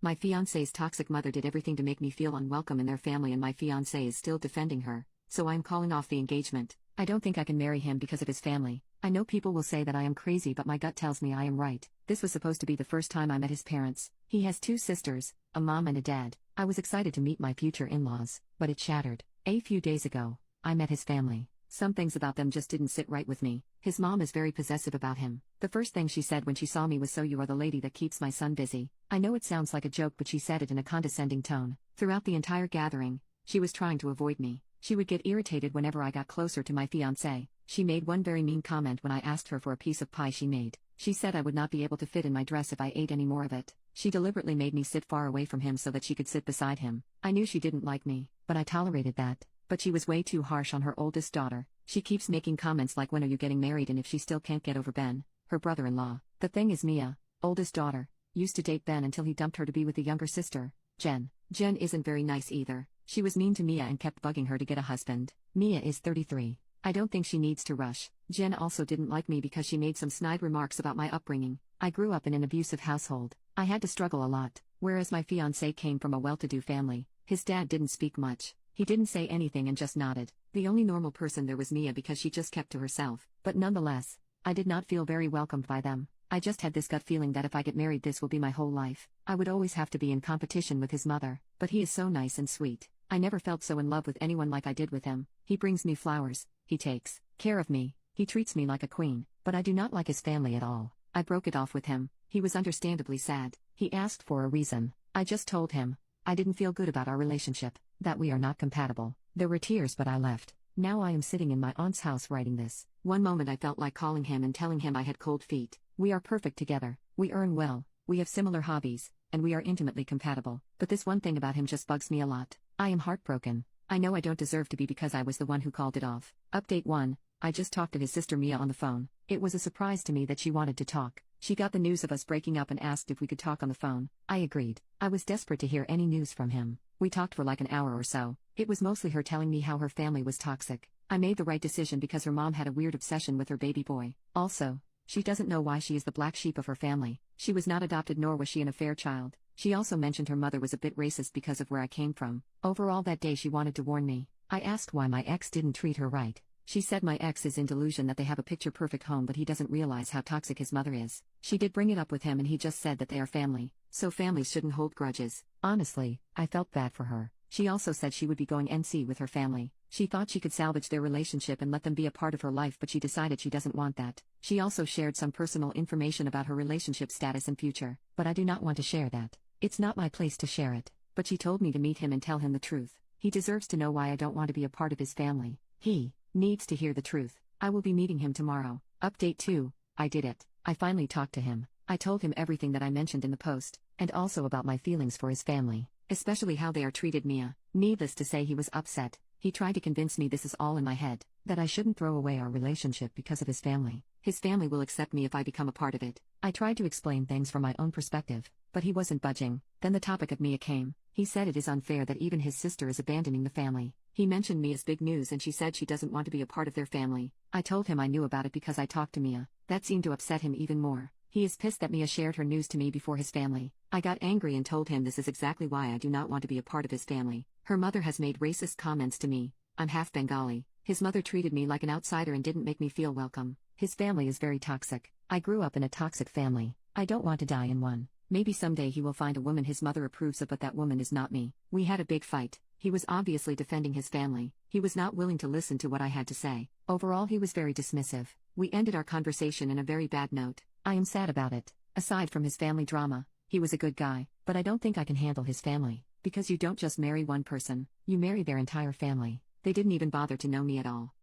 My fiance's toxic mother did everything to make me feel unwelcome in their family, and my fiance is still defending her, so I'm calling off the engagement. I don't think I can marry him because of his family. I know people will say that I am crazy, but my gut tells me I am right. This was supposed to be the first time I met his parents. He has 2 sisters, a mom and a dad. I was excited to meet my future in-laws, but it shattered. A few days ago, I met his family. Some things about them just didn't sit right with me. His mom is very possessive about him. The first thing she said when she saw me was, "So you are the lady that keeps my son busy." I know it sounds like a joke, but she said it in a condescending tone. Throughout the entire gathering, she was trying to avoid me. She would get irritated whenever I got closer to my fiancé. She made one very mean comment when I asked her for a piece of pie she made. She said I would not be able to fit in my dress if I ate any more of it. She deliberately made me sit far away from him so that she could sit beside him. I knew she didn't like me, but I tolerated that. But she was way too harsh on her oldest daughter. She keeps making comments like, "When are you getting married?" and if she still can't get over Ben, her brother-in-law. The thing is, Mia, oldest daughter, used to date Ben until he dumped her to be with the younger sister, Jen. Jen isn't very nice either. She was mean to Mia and kept bugging her to get a husband. Mia is 33. I don't think she needs to rush. Jen also didn't like me because she made some snide remarks about my upbringing. I grew up in an abusive household. I had to struggle a lot, whereas my fiancé came from a well-to-do family. His dad didn't speak much. He didn't say anything and just nodded. The only normal person there was Mia because she just kept to herself. But nonetheless, I did not feel very welcomed by them. I just had this gut feeling that if I get married, this will be my whole life. I would always have to be in competition with his mother. But he is so nice and sweet. I never felt so in love with anyone like I did with him. He brings me flowers. He takes care of me. He treats me like a queen. But I do not like his family at all. I broke it off with him. He was understandably sad. He asked for a reason. I just told him I didn't feel good about our relationship, that we are not compatible. There were tears, but I left. Now I am sitting in my aunt's house writing this. One moment I felt like calling him and telling him I had cold feet. We are perfect together. We earn well. We have similar hobbies, and we are intimately compatible. But this one thing about him just bugs me a lot. I am heartbroken. I know I don't deserve to be because I was the one who called it off. Update 1. I just talked to his sister Mia on the phone. It was a surprise to me that she wanted to talk. She got the news of us breaking up and asked if we could talk on the phone. I agreed. I was desperate to hear any news from him. We talked for like an hour or so. It was mostly her telling me how her family was toxic. I made the right decision because her mom had a weird obsession with her baby boy. Also, she doesn't know why she is the black sheep of her family. She was not adopted, nor was she an affair child. She also mentioned her mother was a bit racist because of where I came from. Overall, that day she wanted to warn me. I asked why my ex didn't treat her right. She said my ex is in delusion that they have a picture-perfect home, but he doesn't realize how toxic his mother is. She did bring it up with him and he just said that they are family, so families shouldn't hold grudges. Honestly, I felt bad for her. She also said she would be going NC with her family. She thought she could salvage their relationship and let them be a part of her life, but she decided she doesn't want that. She also shared some personal information about her relationship status and future, but I do not want to share that. It's not my place to share it, but she told me to meet him and tell him the truth. He deserves to know why I don't want to be a part of his family. He needs to hear the truth. I will be meeting him tomorrow. Update 2. I did it. I finally talked to him. I told him everything that I mentioned in the post, and also about my feelings for his family, especially how they are treated Mia. Needless to say, he was upset. He tried to convince me this is all in my head, that I shouldn't throw away our relationship because of his family. His family will accept me if I become a part of it. I tried to explain things from my own perspective, but he wasn't budging. Then the topic of Mia came. He said it is unfair that even his sister is abandoning the family. He mentioned Mia's big news and she said she doesn't want to be a part of their family. I told him I knew about it because I talked to Mia. That seemed to upset him even more. He is pissed that Mia shared her news to me before his family. I got angry and told him this is exactly why I do not want to be a part of his family. Her mother has made racist comments to me. I'm half Bengali. His mother treated me like an outsider and didn't make me feel welcome. His family is very toxic. I grew up in a toxic family. I don't want to die in one. Maybe someday he will find a woman his mother approves of, but that woman is not me. We had a big fight. He was obviously defending his family. He was not willing to listen to what I had to say. Overall, he was very dismissive. We ended our conversation in a very bad note. I am sad about it. Aside from his family drama, he was a good guy, but I don't think I can handle his family. Because you don't just marry one person, you marry their entire family. They didn't even bother to know me at all.